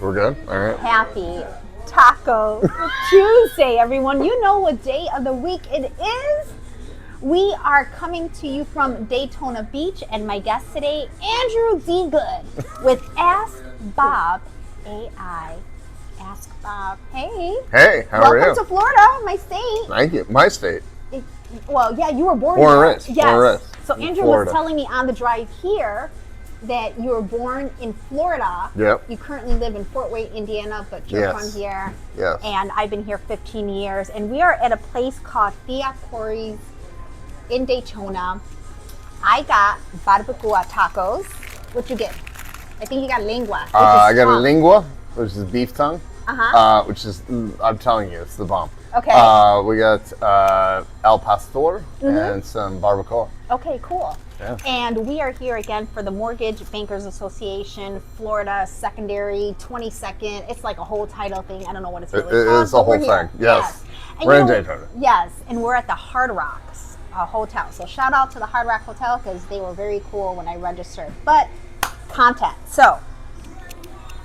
We're good? All right. Happy Taco Tuesday, everyone. You know what day of the week it is. We are coming to you from Daytona Beach, and my guest today, Andrew D. Good, with Ask Bob AI. Ask Bob. Hey. Hey, how are you? Welcome to Florida, my state. Thank you. My state. Well, yeah, you were born Born here. and raised. Yes. Born and raised. So In Andrew Florida. was telling me on the drive here that you were born in Florida. Yep. You currently live in Fort Wayne, Indiana, but you're Yes. from here. Yes. And I've been here 15 years. And we are at a place called Fiat Corey's in Daytona. I got barbacoa tacos. What you get? I think you got lengua. I got a lingua, which is beef tongue. Uh-huh. Which is, I'm telling you, it's the bomb. Okay. We got El Pastor and some barbacoa. Okay, cool. Yeah. And we are here again for the Mortgage Bankers Association, Florida Secondary 22nd. It's like a whole title thing. I don't know what it's really It called. is a but whole we're here. thing. Yes. And We're you in know, Daytona. Yes, and we're at the Hard Rocks Hotel. So shout out to the Hard Rock Hotel because they were very cool when I registered. But content. So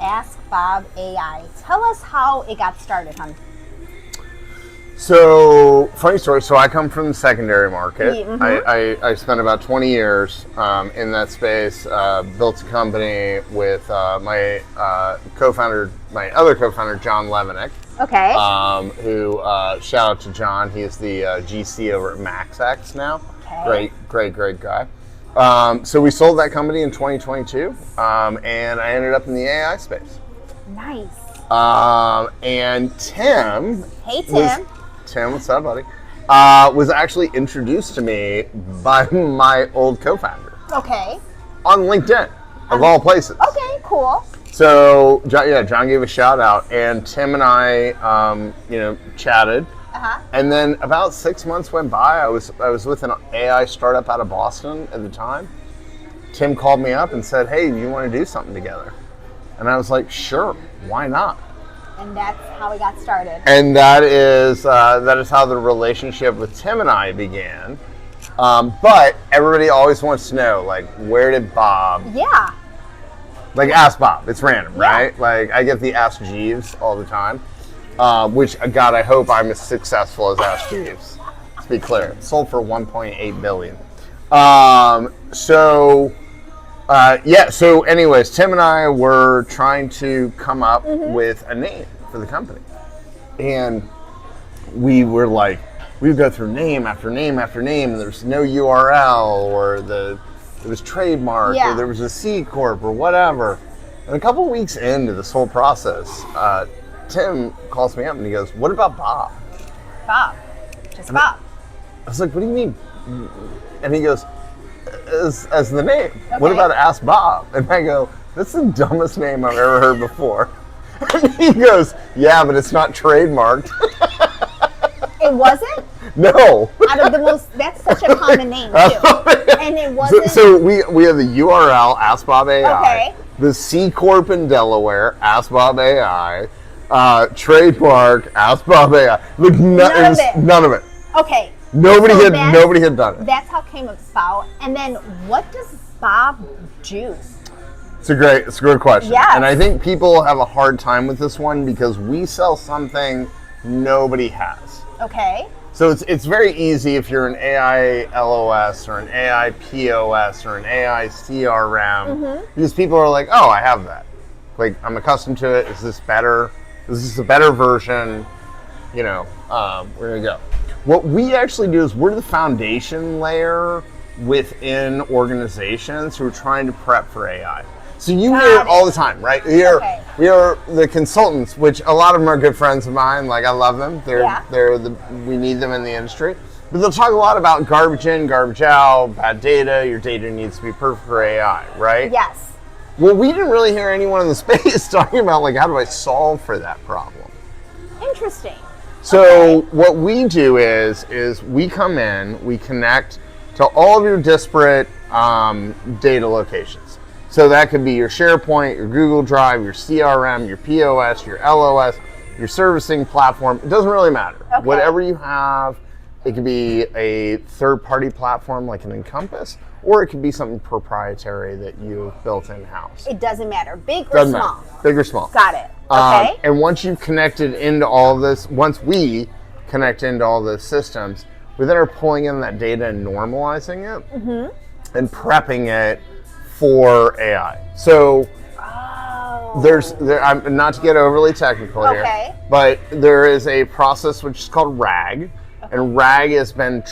Ask Bob AI. Tell us how it got started, hon. So, funny story. So, I come from the secondary market. Mhm. I spent about 20 years in that space. Built a company with my co-founder, my other co-founder, John Levinick. Okay. Who shout out to John. He is the GC over at MaxX now. Okay. Great guy. So we sold that company in 2022, and I ended up in the AI space. Nice. And Tim. Hey, Tim. Tim, what's up, buddy? Was actually introduced to me by my old co-founder Okay. on LinkedIn, of all places. Okay, cool. So, John gave a shout out, and Tim and I, chatted. Uh-huh. And then about 6 months went by. I was with an AI startup out of Boston at the time. Tim called me up and said, "Hey, do you want to do something together?" And I was like, "Sure, why not?" And that's how it got started. And that is how the relationship with Tim and I began. But everybody always wants to know, like, where did Bob? Yeah. Like, ask Bob. It's random, Yeah. right? Like, I get the Ask Jeeves all the time. Which, God, I hope I'm as successful as Ask Jeeves. Let's be clear. It sold for $1.8 billion. So anyways, Tim and I were trying to come up with a name for the company. And we were like, we would go through name after name after name, and there's no URL, or it was trademark, Yeah. or there was a C Corp, or whatever. And a couple weeks into this whole process, Tim calls me up and he goes, "What about Bob?" Bob. Just Bob. I was like, "What do you mean?" And he goes, as the name. What Okay. about Ask Bob? And I go, "That's the dumbest name I've ever heard before." And he goes, "Yeah, but it's not trademarked." It wasn't? No. Out of the most, that's such a common name, too. And it wasn't? So we have the URL, Ask Bob AI. Okay. The C Corp in Delaware, Ask Bob AI. Trademark, Ask Bob AI. Look, none of it. Okay. Nobody So had done it. That's how it came about. And then what does Bob do? It's a good question. Yes. And I think people have a hard time with this one because we sell something nobody has. Okay. So it's very easy if you're an AI LOS or an AI POS or an AI CRM, because people are like, "Oh, I have that. Like, I'm accustomed to it. Is this better? Is this a better version?" We're gonna go. What we actually do is we're the foundation layer within organizations who are trying to prep for AI. So you hear it all the time, right? We are the consultants, which a lot of them are good friends of mine. Like, I love them. We need them in the industry. But they'll talk a lot about garbage in, garbage out, bad data. Your data needs to be perfect for AI, right? Yes. Well, we didn't really hear anyone in the space talking about, like, how do I solve for that problem? Interesting. So what we do is we come in, we connect to all of your disparate data locations. So that could be your SharePoint, your Google Drive, your CRM, your POS, your LOS, your servicing platform. It doesn't really matter. Okay. Whatever you have, It could be a third-party platform like an Encompass, or it could be something proprietary that you've built in-house. It doesn't matter, big or Doesn't small. matter. Big or small. Got it. Okay. And once you've connected into all of this, once we connect into all those systems, we then are pulling in that data and normalizing it and prepping it for AI. So I'm not to get overly technical here, but there is a process which is called RAG, and RAG has been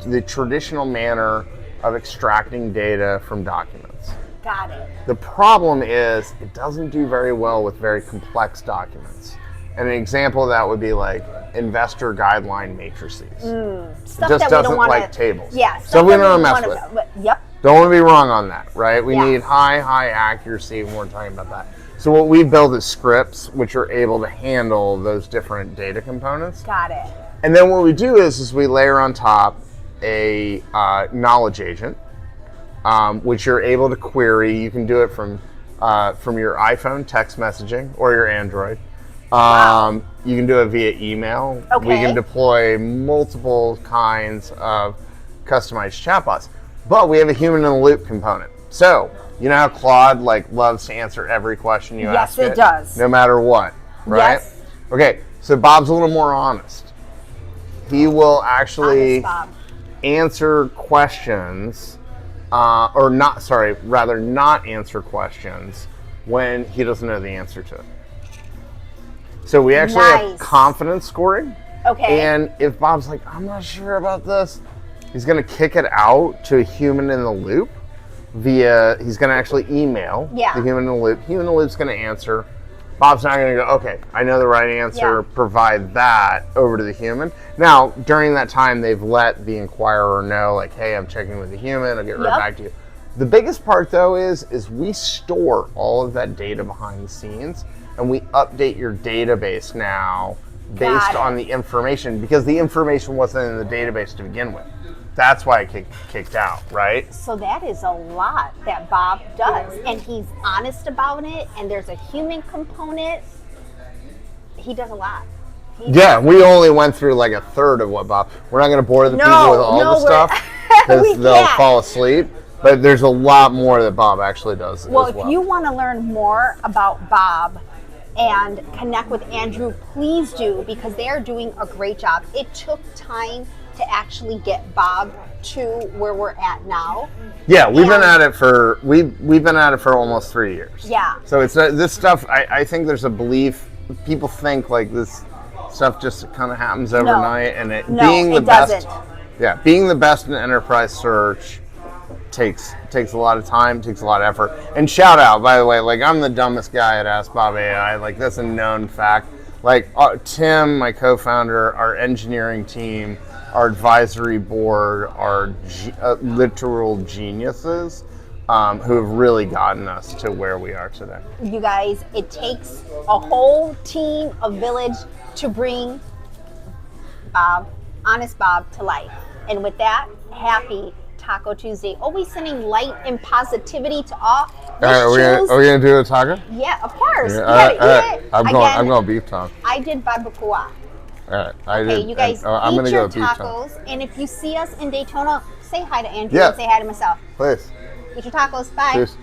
the traditional manner of extracting data from documents. Got it. The problem is it doesn't do very well with very complex documents. And an example of that would be like investor guideline matrices. Stuff It just that we doesn't don't want like to, tables. Yeah. So we that don't mess wanna- with. Yep. Don't want to be wrong on that, right? We Yeah. need high accuracy when we're talking about that. So what we build is scripts which are able to handle those different data components. Got it. And then what we do is we layer on top a knowledge agent, which you're able to query. You can do it from your iPhone text messaging or your Android. You can do it via email. Okay. We can deploy multiple kinds of customized chatbots, but we have a human in the loop component. So you know how Claude loves to answer every question you ask it? Yes, it does. No matter what, right? Yes. Okay, so Bob's a little more honest. He will actually Honest Bob. answer questions, not answer questions when he doesn't know the answer to it. So we actually have Nice. confidence scoring. Okay. And if Bob's like, I'm not sure about this, he's going to kick it out to a human in the loop he's going to actually email Yeah. the human in the loop. Human in the loop's going to answer. Bob's not going to go, okay, I know the right answer, provide that over to the human. Now, during that time, they've let the inquirer know, like, hey, I'm checking with the human, I'll get right back to you. The biggest part, though, is we store all of that data behind the scenes, and we update your database now based on the information, because the information wasn't in the database to begin with. That's why it kicked out, right? So that is a lot that Bob does, and he's honest about it, and there's a human component. He does a lot. Yeah, we only went through like a third of what Bob. We're not going to bore the people with all the stuff because they'll fall asleep. But there's a lot more that Bob actually does. Well, as well. if you want to learn more about Bob and connect with Andrew, please do, because they are doing a great job. It took time to actually get Bob to where we're at now. Yeah, we've been at it for almost 3 years. Yeah. So it's this stuff. I think there's a belief. People think like this stuff just kind of happens overnight, and being the best. Doesn't. Yeah, being the best in enterprise search takes a lot of time, takes a lot of effort. And shout out, by the way, like I'm the dumbest guy at Ask Bob AI. Like that's a known fact. Like Tim, my co-founder, our engineering team, our advisory board are literal geniuses who have really gotten us to where we are today. You guys, it takes a whole team, a village to bring Honest Bob to life. And with that, happy Taco Tuesday. Always sending light and positivity to all. All right, are we gonna do a taco? Yeah, of course. Yeah, I'm going beef taco. I did barbacoa. All right, Okay, you guys I'm eat gonna your go beef taco. tacos, and if you see us in Daytona, say hi to Andrew Yeah. and say hi to myself. Please. Eat your tacos. Bye. Cheers.